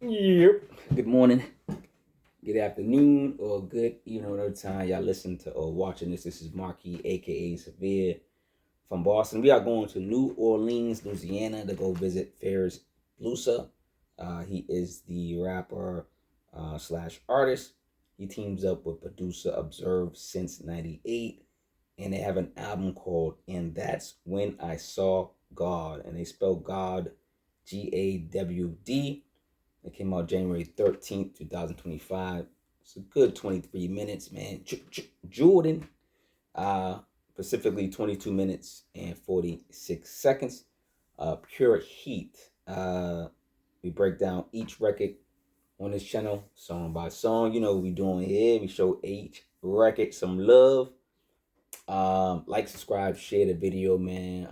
Yep. Good morning, good afternoon, or good evening, whatever time y'all listen to or watching this. This is Marquis, aka Cevere, from Boston. We are going to New Orleans, Louisiana, to go visit Ferris Blusa. He is the rapper slash artist. He teams up with producer Observe since '98, and they have an album called "And That's When I Saw God," and they spell God Gawd. It came out January 13th, 2025. It's a good 23 minutes, man. Jordan, uh, specifically 22 minutes and 46 seconds. Pure Heat. We break down each record on this channel, song by song. You know what we doing here. We show each record some love. Like, subscribe, share the video, man.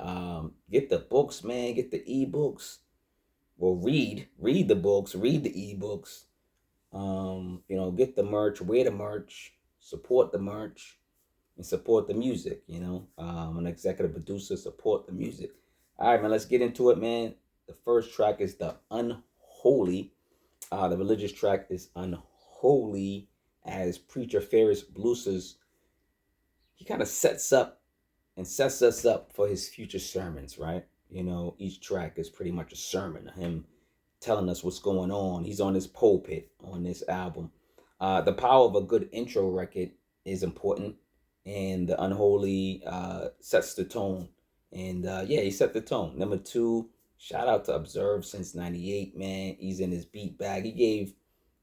Get the books, man. Get the ebooks. Well, read the books, read the ebooks. Get the merch, wear the merch, support the merch, and support the music. An executive producer, support the music. All right, man, let's get into it, man. The first track is the Unholy. The religious track is Unholy, as preacher Ferris Blusa's. He kind of sets us up for his future sermons, right? Each track is pretty much a sermon, him telling us what's going on. He's on his pulpit on this album. The power of a good intro record is important, and the Unholy sets the tone. And yeah, he set the tone. Number two, shout out to Observe since '98, man. He's in his beat bag. He gave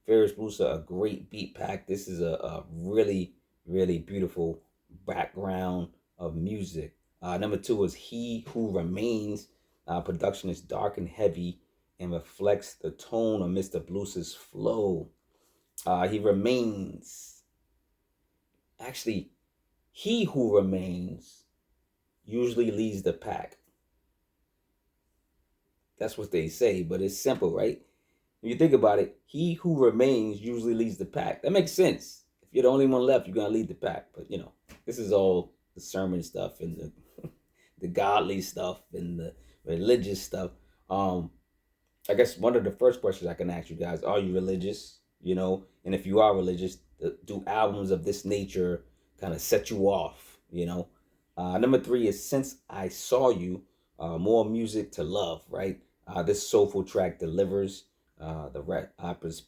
Ferris Blusa a great beat pack. This is a really, really beautiful background of music. Number two is He Who Remains. Production is dark and heavy and reflects the tone of Mr. Blues's flow. He remains. Actually, he who remains usually leads the pack. That's what they say, but it's simple, right? When you think about it, he who remains usually leads the pack. That makes sense. If you're the only one left, you're gonna lead the pack. But this is all the sermon stuff and the godly stuff and the religious stuff. Um, I guess one of the first questions I can ask you guys: are you religious? And if you are religious, do albums of this nature kind of set you off? Number three is Since I Saw You, more music to love. Right, this soulful track delivers. The rapper's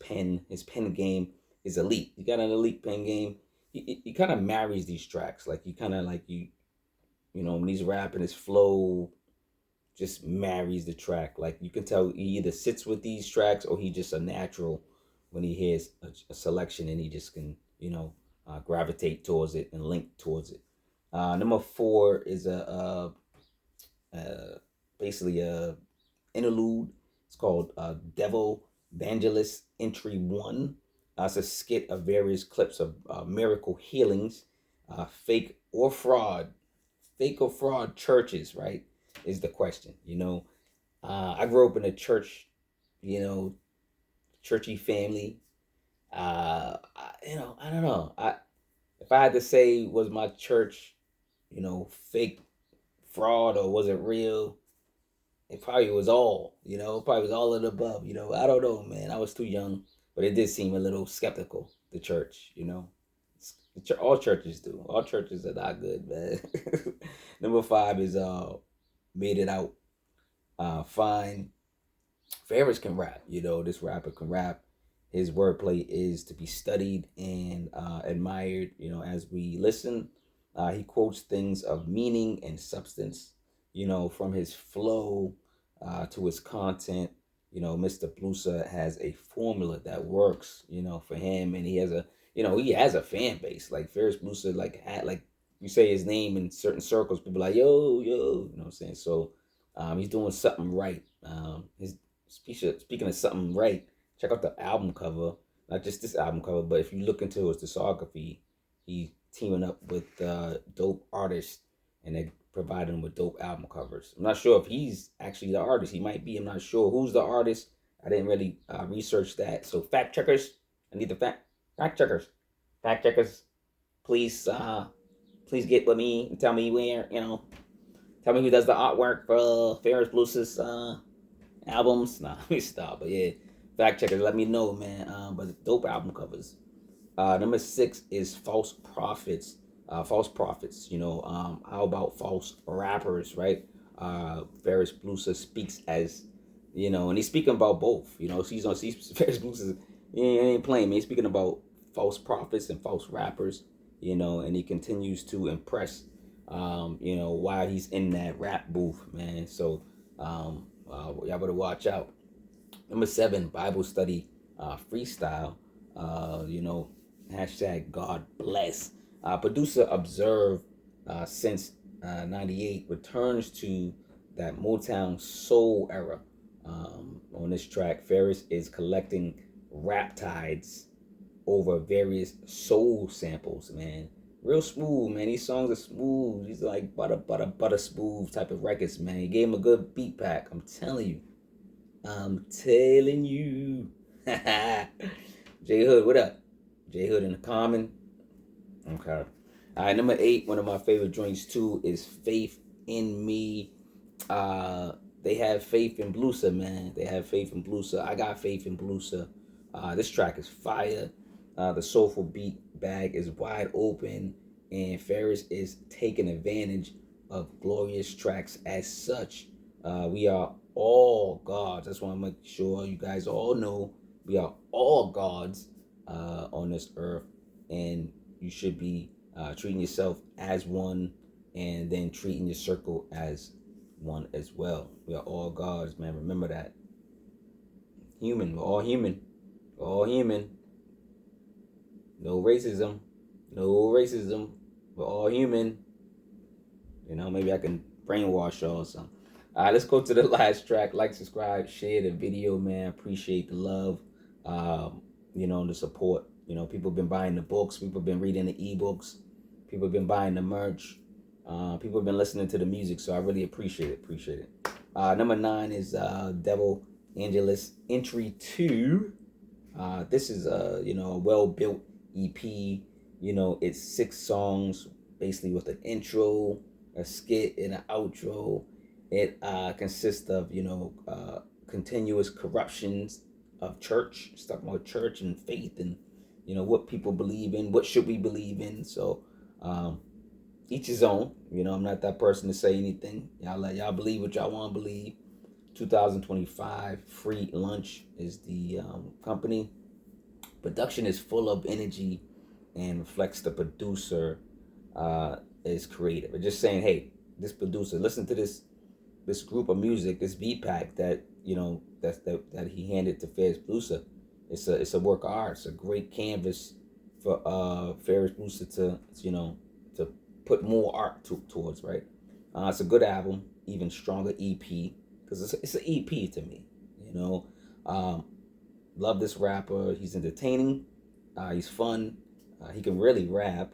his pen game is elite. You got an elite pen game. He kind of marries these tracks. Like you kind of like when he's rapping, his flow just marries the track. Like you can tell he either sits with these tracks or he just a natural when he hears a selection and he just can gravitate towards it and link towards it. Number four is a basically a interlude. It's called Devilvangelist Entry 1. It's a skit of various clips of miracle healings, fake or fraud, churches, right? Is the question. I grew up in a church, you know, churchy family. I don't know. If I had to say, was my church, fake, fraud, or was it real? It probably was all. It probably was all of the above. I don't know, man. I was too young, but it did seem a little skeptical. The church. All churches do. All churches are not good, man. Number five is made it out fine. Ferris can rap. This rapper can rap. His wordplay is to be studied and admired. As we listen, he quotes things of meaning and substance. From his flow to his content. Mr. Blusa has a formula that works. For him, and he has a fan base. Like Ferris Blusa, like you say his name in certain circles, people are like yo yo. You know what I'm saying? So he's doing something right. His speaking of something right, check out the album cover. Not just this album cover, but if you look into his discography, he's teaming up with dope artists, and they provide him with dope album covers. I'm not sure if he's actually the artist. He might be. I'm not sure who's the artist. I didn't really research that. So fact checkers, I need the fact checkers. Fact checkers, please please get with me and tell me where. Tell me who does the artwork for Ferris Blusa's albums. Nah, let me stop. But yeah, Fact checkers, let me know, man. But dope album covers. Number 6 is false prophets. False prophets. How about false rappers, right? Ferris Blusa speaks as, and he's speaking about both. Ferris Blusa, he ain't playing, man. He's speaking about false prophets and false rappers. And he continues to impress. While he's in that rap booth, man. So, y'all better watch out. Number 7, Bible study, freestyle. Hashtag God bless. Producer Observe, since 98, returns to that Motown soul era. On this track, Ferris is collecting rap tides over various soul samples, man. Real smooth, man. These songs are smooth. These are like butter smooth type of records, man. He gave him a good beat pack. I'm telling you. J Hood, what up? J Hood in the Common. Okay. All right, number 8, one of my favorite joints too is Faith in Me. They have faith in Blusa, man. They have faith in Blusa. I got faith in Blusa. This track is fire. The soulful beat bag is wide open, and Ferris is taking advantage of glorious tracks as such. We are all gods. That's why I want to make sure you guys all know we are all gods on this earth, and you should be treating yourself as one, and then treating your circle as one as well. We are all gods, man. Remember that. Human. We're all human. We're all human. No racism. No racism. We're all human. Maybe I can brainwash y'all or something. All right, let's go to the last track. Like, subscribe, share the video, man. Appreciate the love, the support. People have been buying the books. People have been reading the ebooks. People have been buying the merch. People have been listening to the music, so I really appreciate it. Number 9 is Devilvangelist Entry 2. This is a well-built EP. It's 6 songs, basically with an intro, a skit, and an outro. It consists of continuous corruptions of church. It's talking about church and faith, and what people believe in, what should we believe in. So each his own. I'm not that person to say anything. Y'all believe what y'all want to believe. 2025 Free Lunch is the company. Production is full of energy and reflects the producer is creative. But just saying, hey, this producer, listen to this group of music, this beat pack that that he handed to Ferris Blusa. It's a work of art. It's a great canvas for Ferris Blusa to put more art towards, right? It's a good album, even stronger EP, because it's an EP to me. Love this rapper. He's entertaining. He's fun. He can really rap.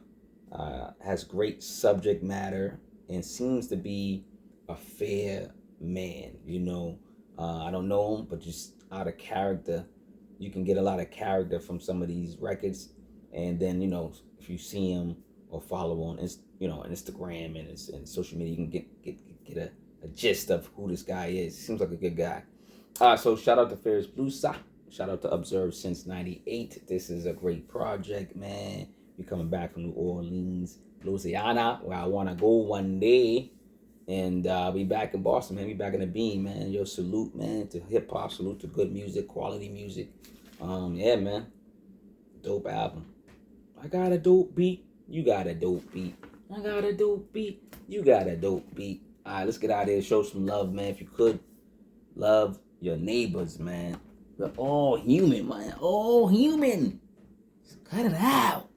Has great subject matter and seems to be a fair man. I don't know him, but just out of character, you can get a lot of character from some of these records. And then if you see him or follow on Instagram and social media, you can get a gist of who this guy is. Seems like a good guy. So shout out to Ferris Blusa. Shout out to Observe since 98. This is a great project, man. We coming back from New Orleans, Louisiana, where I want to go one day. And be back in Boston, man. Be back in the beam, man. Yo, salute, man, to hip-hop. Salute to good music, quality music. Yeah, man. Dope album. I got a dope beat. You got a dope beat. I got a dope beat. You got a dope beat. All right, let's get out of here. Show some love, man. If you could, love your neighbors, man. We're all human, man. All human. Cut it out.